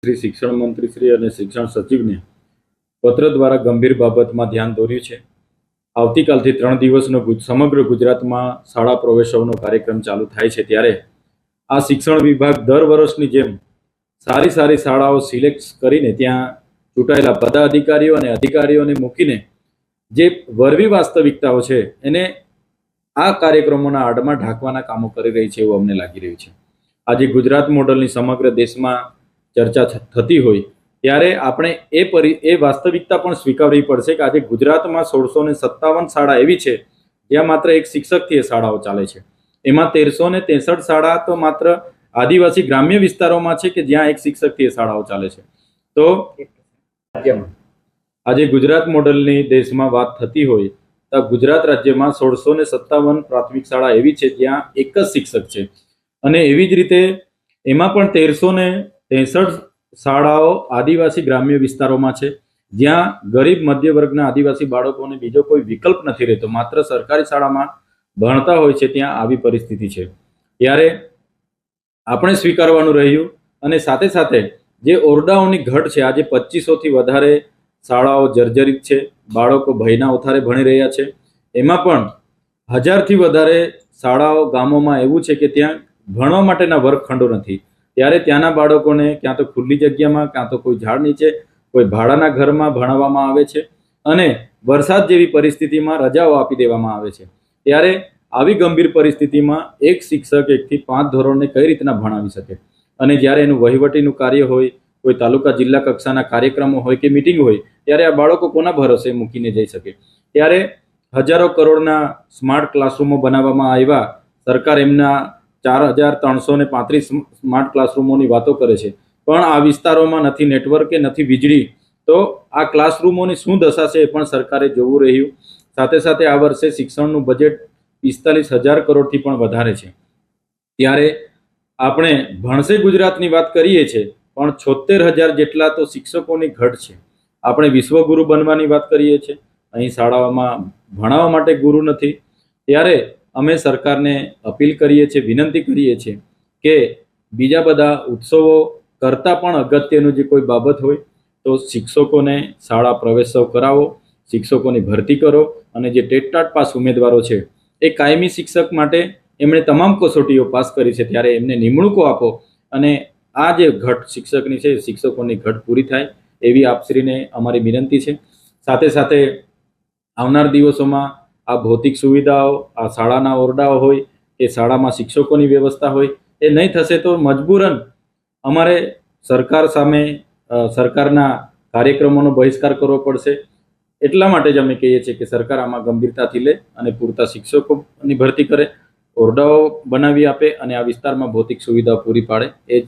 શ્રી શિક્ષણ મંત્રી શ્રી અને શિક્ષણ સચિવને પત્ર દ્વારા ગંભીર બાબતમાં ધ્યાન દોર્યું છે। આવતીકાલથી 3 દિવસનો સમગ્ર ગુજરાતમાં શાળા પ્રવેશોત્સવનો કાર્યક્રમ ચાલુ થાય છે, ત્યારે આ શિક્ષણ વિભાગ દર વર્ષની જેમ સારી શાળાઓ સિલેક્ટ કરીને ત્યાં ચૂંટાયેલા પદાધિકારીઓ અને અધિકારીઓને મૂકીને જે વરવી વાસ્તવિકતાઓ છે એને આ કાર્યક્રમોના આડમાં ઢાંકવાના કામો કરી રહી છે એવું અમને લાગી રહ્યું છે। આજે ગુજરાત મોડલની સમગ્ર દેશમાં ચર્ચા થતી હોય ત્યારે આપણે એ વાસ્તવિકતા પણ સ્વીકારવી પડશે કે આજે ગુજરાતમાં 1657 શાળા એવી છે જ્યાં માત્ર એક શિક્ષકથી એ શાળાઓ ચાલે છે। એમાં 1363 શાળા તો માત્ર આદિવાસી ગ્રામ્ય વિસ્તારોમાં છે કે જ્યાં એક શિક્ષકથી એ શાળાઓ ચાલે છે। તો આજે ગુજરાત મોડલની દેશમાં વાત થતી હોય તો ગુજરાત રાજ્યમાં 1657 પ્રાથમિક શાળા એવી છે જ્યાં એક જ શિક્ષક છે, અને એવી જ રીતે એમાં પણ 1363 શાળાઓ આદિવાસી ગ્રામ્ય વિસ્તારોમાં છે જ્યાં ગરીબ મધ્ય વર્ગના આદિવાસી બાળકોને બીજો કોઈ વિકલ્પ નથી રહેતો, માત્ર સરકારી શાળામાં ભણતા હોય છે ત્યાં આવી પરિસ્થિતિ છે। ત્યારે આપણે સ્વીકારવાનું રહ્યું, અને સાથે સાથે જે ઓરડાઓની ઘટ છે, આજે 2500થી વધારે શાળાઓ જર્જરિત છે, બાળકો ભયના ઓથારે ભણી રહ્યા છે। એમાં પણ 1000થી વધારે શાળાઓ ગામોમાં એવું છે કે ત્યાં ભણવા માટેના વર્ગખંડો નથી, ત્યારે ત્યાંના બાળકોને ક્યાં તો ખુલ્લી જગ્યામાં, ક્યાં તો કોઈ ઝાડ નીચે, કોઈ ભાડાના ઘરમાં ભણાવવામાં આવે છે, અને વરસાદ જેવી પરિસ્થિતિમાં રજાઓ આપી દેવામાં આવે છે। ત્યારે આવી ગંભીર પરિસ્થિતિમાં એક શિક્ષક 1 થી 5 ધોરણને કઈ રીતના ભણાવી શકે, અને જ્યારે એનું વહીવટીનું કાર્ય હોય, કોઈ તાલુકા જિલ્લા કક્ષાના કાર્યક્રમો હોય કે મિટિંગ હોય, ત્યારે આ બાળકો કોના ભરોસે મૂકીને જઈ શકે? ત્યારે હજારો કરોડના સ્માર્ટ ક્લાસરૂમો બનાવવામાં આવ્યા, સરકાર એમના 4335 સ્માર્ટ ક્લાસરૂમોની વાતો કરે છે, પણ આ વિસ્તારોમાં નથી નેટવર્ક કે નથી વીજળી, તો આ ક્લાસરૂમોની શું દશા છે એ પણ સરકારે જોવું રહ્યું। સાથે સાથે આ વર્ષે શિક્ષણનું બજેટ 45,000 કરોડથી પણ વધારે છે। ત્યારે આપણે ભણશે ગુજરાતની વાત કરીએ છીએ, પણ 76,000 જેટલા તો શિક્ષકોની ઘટ છે। આપણે વિશ્વગુરુ બનવાની વાત કરીએ છીએ, અહીં શાળાઓમાં ભણાવવા માટે ગુરુ નથી। ત્યારે અમે સરકારને અપીલ કરીએ છીએ, વિનંતી કરીએ છીએ કે બીજા બધા ઉત્સવો કરતાં પણ અગત્યનું જે કોઈ બાબત હોય તો શિક્ષકોને શાળા પ્રવેશોત્સવ કરાવો, શિક્ષકોની ભરતી કરો, અને જે ટેટ પાસ ઉમેદવારો છે એ કાયમી શિક્ષક માટે એમણે તમામ કસોટીઓ પાસ કરી છે, ત્યારે એમને નિમણૂકો આપો, અને આ જે ઘટ શિક્ષકની છે, શિક્ષકોની ઘટ પૂરી થાય એવી આપશ્રીને અમારી વિનંતી છે। સાથે સાથે આવનાર દિવસોમાં આ ભૌતિક સુવિધાઓ, આ શાળાના ઓરડાઓ હોય કે શાળામાં શિક્ષકોની વ્યવસ્થા હોય, એ નહીં થશે તો મજબૂરન અમારે સરકાર સામે સરકારના કાર્યક્રમોનો બહિષ્કાર કરવો પડશે। એટલા માટે જ અમે કહીએ છીએ કે સરકાર આમાં ગંભીરતાથી લે અને પૂરતા શિક્ષકોની ભરતી કરે, ઓરડાઓ બનાવી આપે, અને આ વિસ્તારમાં ભૌતિક સુવિધાઓ પૂરી પાડે, એ જ